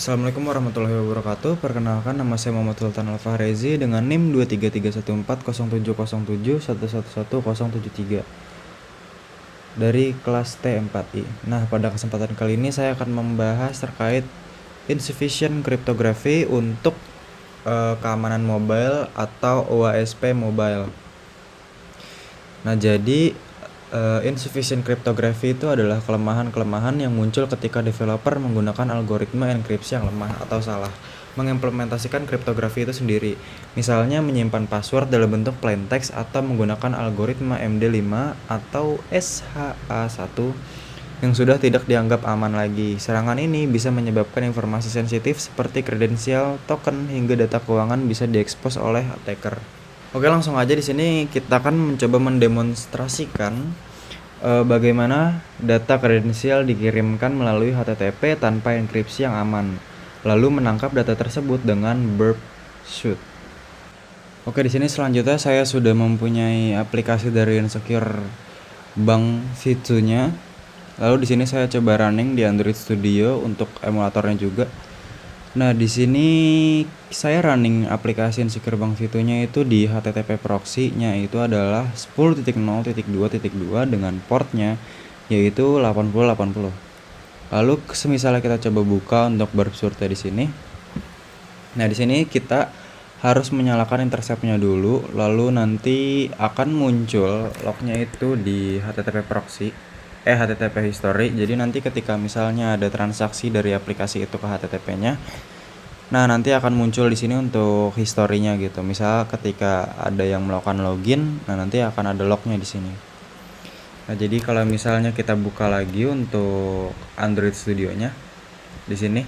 Assalamualaikum warahmatullahi wabarakatuh. Perkenalkan, nama saya Muhammad Sultan Alfahrezi dengan NIM 233140711111073 dari kelas T4I. Nah, pada kesempatan kali ini saya akan membahas terkait insufficient cryptography untuk keamanan mobile atau OASP mobile. Nah, jadi insufficient cryptography itu adalah kelemahan-kelemahan yang muncul ketika developer menggunakan algoritma enkripsi yang lemah atau salah mengimplementasikan kriptografi itu sendiri. Misalnya menyimpan password dalam bentuk plain text atau menggunakan algoritma MD5 atau SHA-1 yang sudah tidak dianggap aman lagi. Serangan ini bisa menyebabkan informasi sensitif seperti kredensial, token, hingga data keuangan bisa diekspos oleh attacker. Oke, langsung aja di sini kita akan mencoba mendemonstrasikan bagaimana data kredensial dikirimkan melalui HTTP tanpa enkripsi yang aman, lalu menangkap data tersebut dengan burp suite. Oke, di sini selanjutnya saya sudah mempunyai aplikasi dari Insecure Bank V2-nya. Lalu di sini saya coba running di Android Studio untuk emulatornya juga. Nah, di sini saya running aplikasi Insecure Bank V2-nya itu di HTTP proxy-nya itu adalah 10.0.2.2 dengan portnya yaitu 8080. Lalu misalnya kita coba buka untuk burp suite di sini. Nah, di sini kita harus menyalakan intercept-nya dulu, lalu nanti akan muncul lognya itu di HTTP proxy. HTTP history. Jadi nanti ketika misalnya ada transaksi dari aplikasi itu ke HTTP-nya, nah nanti akan muncul di sini untuk historinya gitu. Misal ketika ada yang melakukan login, nah nanti akan ada lognya di sini. Nah, jadi kalau misalnya kita buka lagi untuk Android Studio-nya di sini.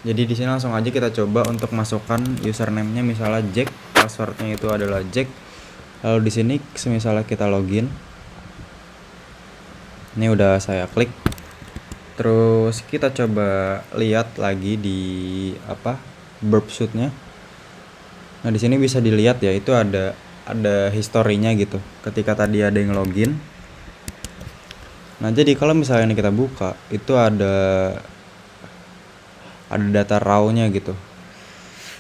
Jadi di sini langsung aja kita coba untuk masukkan username-nya, misalnya Jack, password-nya itu adalah Jack. Lalu di sini misalnya kita login. Ini udah saya klik. Terus kita coba lihat lagi di burp suite-nya. Nah, di sini bisa dilihat ya, itu ada historinya gitu. Ketika tadi ada yang login. Nah, jadi kalau misalnya ini kita buka, itu ada data raw-nya gitu.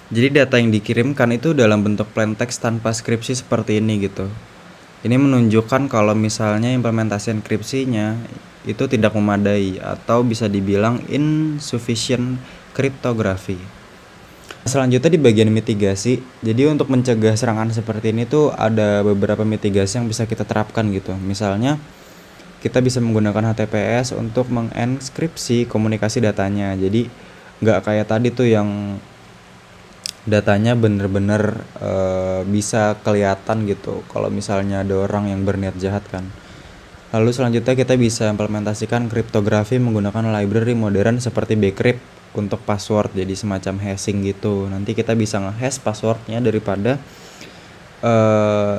Jadi data yang dikirimkan itu dalam bentuk plain text tanpa skripsi seperti ini gitu. Ini menunjukkan kalau misalnya implementasi enkripsinya itu tidak memadai atau bisa dibilang insufficient cryptography. Selanjutnya di bagian mitigasi. Jadi untuk mencegah serangan seperti ini tuh ada beberapa mitigasi yang bisa kita terapkan gitu. Misalnya kita bisa menggunakan HTTPS untuk mengenkripsi komunikasi datanya. Jadi nggak kayak tadi tuh yang datanya bener-bener bisa kelihatan gitu kalau misalnya ada orang yang berniat jahat kan. Lalu selanjutnya kita bisa implementasikan kriptografi menggunakan library modern seperti Bcrypt untuk password, jadi semacam hashing gitu. Nanti kita bisa nge-hash passwordnya daripada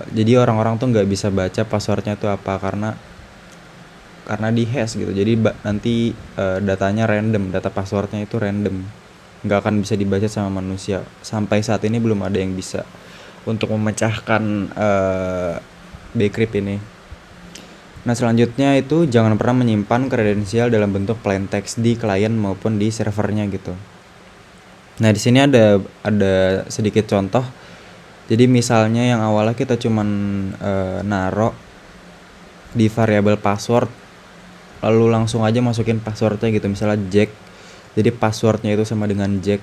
jadi orang-orang tuh nggak bisa baca passwordnya itu apa karena di hash gitu. Jadi nanti datanya random, data passwordnya itu random, nggak akan bisa dibaca sama manusia. Sampai saat ini belum ada yang bisa untuk memecahkan Bcrypt ini. Nah, selanjutnya itu jangan pernah menyimpan kredensial dalam bentuk plain text di klien maupun di servernya gitu. Nah, di sini ada sedikit contoh. Jadi misalnya yang awalnya kita cuman naruh di variabel password, lalu langsung aja masukin passwordnya gitu, misalnya Jack. Jadi passwordnya itu sama dengan Jack.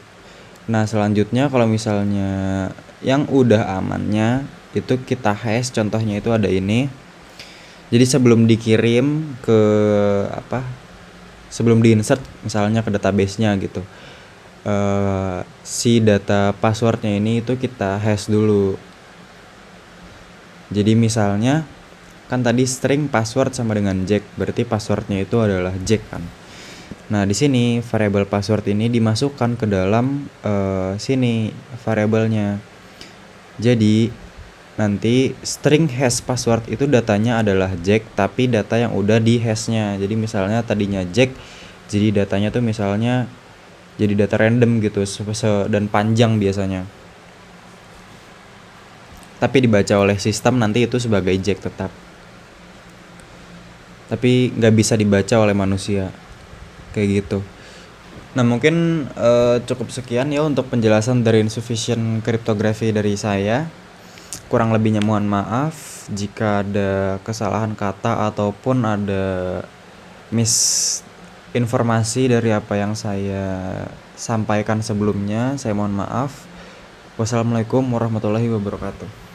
Nah, selanjutnya kalau misalnya yang udah amannya itu kita hash, contohnya itu ada ini. Jadi sebelum dikirim ke sebelum diinsert misalnya ke database-nya gitu, si data passwordnya ini itu kita hash dulu. Jadi misalnya kan tadi string password sama dengan Jack, berarti passwordnya itu adalah Jack kan. Nah, di sini variabel password ini dimasukkan ke dalam sini variabelnya. Jadi nanti string hash password itu datanya adalah Jack, tapi data yang udah di hashnya. Jadi misalnya tadinya Jack, jadi datanya tuh misalnya jadi data random gitu dan panjang biasanya. Tapi dibaca oleh sistem nanti itu sebagai Jack tetap. tapi nggak bisa dibaca oleh manusia, kayak gitu. Nah mungkin cukup sekian ya untuk penjelasan dari insufficient cryptography dari saya. Kurang lebihnya mohon maaf jika ada kesalahan kata ataupun ada misinformasi dari apa yang saya sampaikan sebelumnya. Saya mohon maaf. Wassalamualaikum warahmatullahi wabarakatuh.